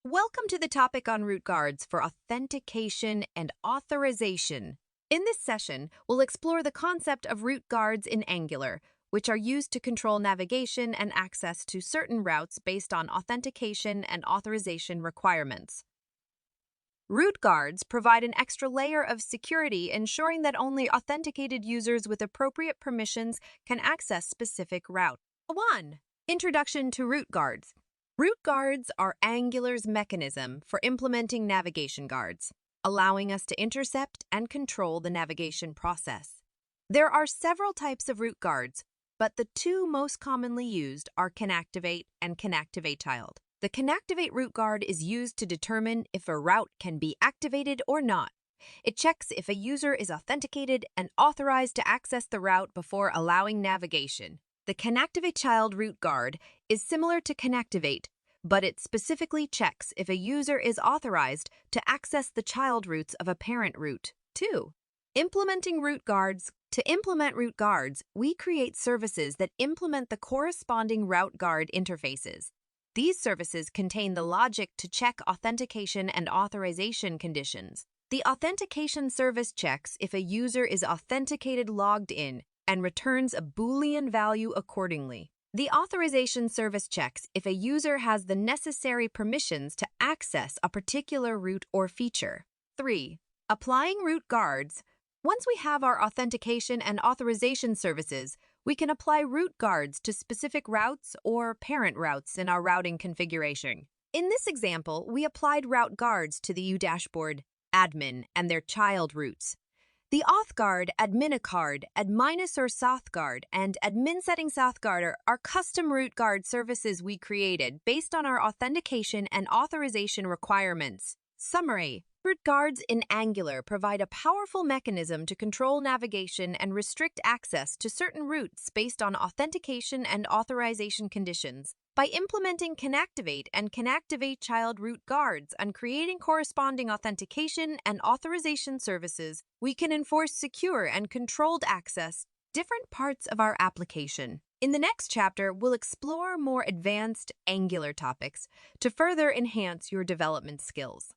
Welcome to the topic on root guards for authentication and authorization. In this session, we'll explore the concept of root guards in Angular, which are used to control navigation and access to certain routes based on authentication and authorization requirements. Root guards provide an extra layer of security, ensuring that only authenticated users with appropriate permissions can access specific routes. 1. Introduction to root guards. Root guards are Angular's mechanism for implementing navigation guards, allowing us to intercept and control the navigation process. There are several types of root guards, but the two most commonly used are canActivate and canActivateChild. The canActivate root guard is used to determine if a route can be activated or not. It checks if a user is authenticated and authorized to access the route before allowing navigation. The canActivateChild root guard is similar to canActivate, but it specifically checks if a user is authorized to access the child routes of a parent route. 2. Implementing root guards. To implement root guards, we create services that implement the corresponding route guard interfaces. These services contain the logic to check authentication and authorization conditions. The authentication service checks if a user is authenticated logged in and returns a Boolean value accordingly. The authorization service checks if a user has the necessary permissions to access a particular route or feature. 3. Applying root guards. Once we have our authentication and authorization services, we can apply root guards to specific routes or parent routes in our routing configuration. In this example, we applied route guards to the udashboard, admin, and their child routes. The authguard, adminicard, adminus or southguard, and adminsetting are custom root guard services we created based on our authentication and authorization requirements. Summary: root guards in Angular provide a powerful mechanism to control navigation and restrict access to certain routes based on authentication and authorization conditions. By implementing canActivate and canActivateChild root guards and creating corresponding authentication and authorization services, we can enforce secure and controlled access to different parts of our application. In the next chapter, we'll explore more advanced Angular topics to further enhance your development skills.